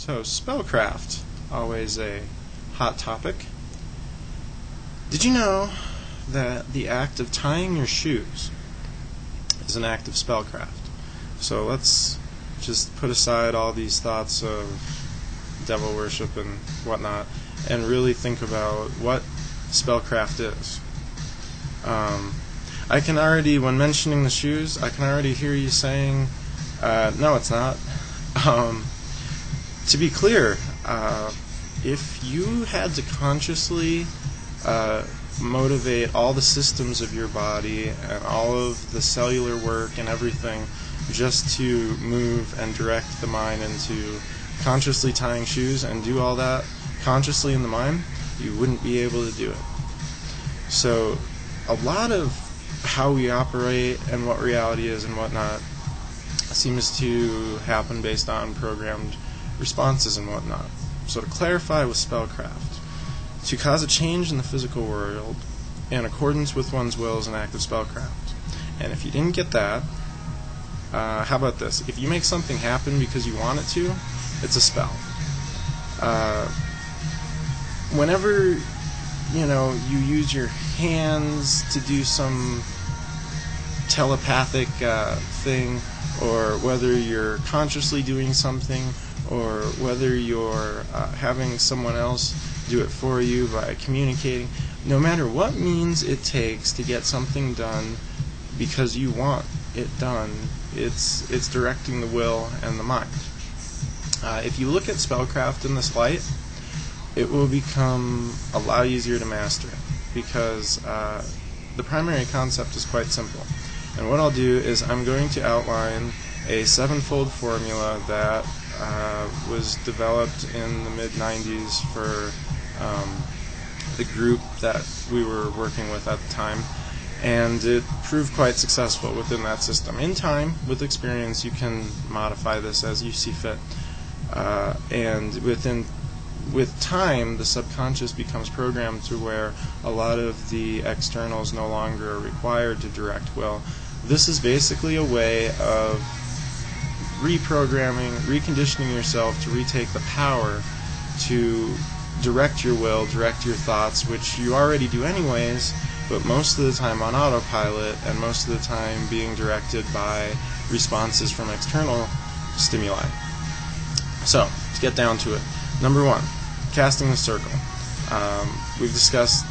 So, spellcraft, always a hot topic. Did you know that the act of tying your shoes is an act of spellcraft? So let's just put aside all these thoughts of devil worship and whatnot and really think about what spellcraft is. I can already, when mentioning the shoes, I can already hear you saying, no, it's not. To be clear, if you had to consciously motivate all the systems of your body and all of the cellular work and everything just to move and direct the mind into consciously tying shoes and do all that consciously in the mind, you wouldn't be able to do it. So a lot of how we operate and what reality is and whatnot seems to happen based on programmed responses and whatnot. So to clarify with spellcraft, to cause a change in the physical world in accordance with one's will is an act of spellcraft. And if you didn't get that, how about this? If you make something happen because you want it to, it's a spell. Whenever you use your hands to do some telepathic thing, or whether you're consciously doing something, or whether you're having someone else do it for you by communicating, no matter what means it takes to get something done because you want it done, it's directing the will and the mind. If you look at spellcraft in this light, it will become a lot easier to master it, because the primary concept is quite simple. And what I'll do is I'm going to outline a sevenfold formula that was developed in the mid-90s for the group that we were working with at the time, and it proved quite successful within that system. In time, with experience, you can modify this as you see fit, and with time, the subconscious becomes programmed to where a lot of the externals no longer are required to direct will. This is basically a way of reprogramming, reconditioning yourself to retake the power to direct your will, direct your thoughts, which you already do anyways, but most of the time on autopilot, and most of the time being directed by responses from external stimuli. So, to get down to it. Number one, casting the circle. We've discussed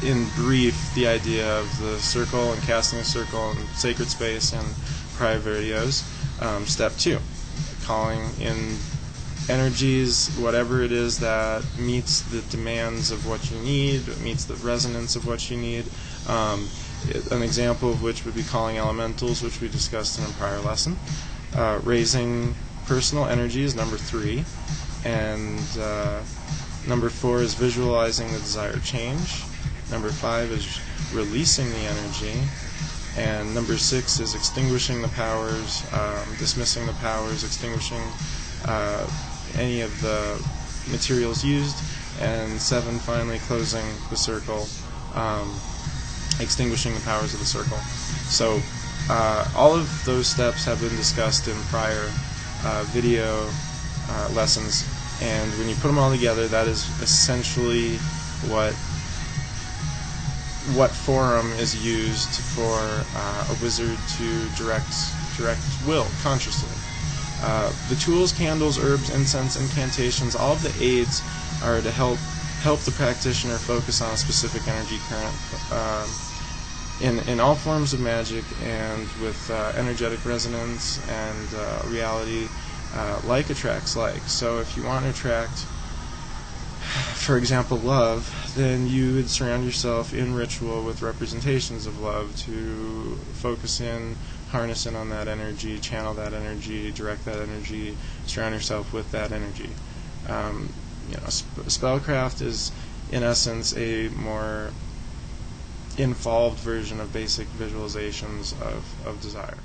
in brief the idea of the circle and casting a circle in sacred space in prior videos. Step two, calling in energies, whatever it is that meets the demands of what you need, meets the resonance of what you need. An example of which would be calling elementals, which we discussed in a prior lesson. Raising personal energy is number three. And number four is visualizing the desired change. Number five is releasing the energy. And number six is extinguishing the powers, dismissing the powers, extinguishing any of the materials used. And seven, finally, closing the circle, extinguishing the powers of the circle. So all of those steps have been discussed in prior video lessons, and when you put them all together, that is essentially what forum is used for a wizard to direct will consciously. The tools, candles, herbs, incense, incantations, all of the aids are to help the practitioner focus on a specific energy current. In all forms of magic and with energetic resonance and reality, like attracts like. So if you want to attract, for example, love, then you would surround yourself in ritual with representations of love to focus in, harness in on that energy, channel that energy, direct that energy, surround yourself with that energy. Spellcraft is, in essence, a more involved version of basic visualizations of desire.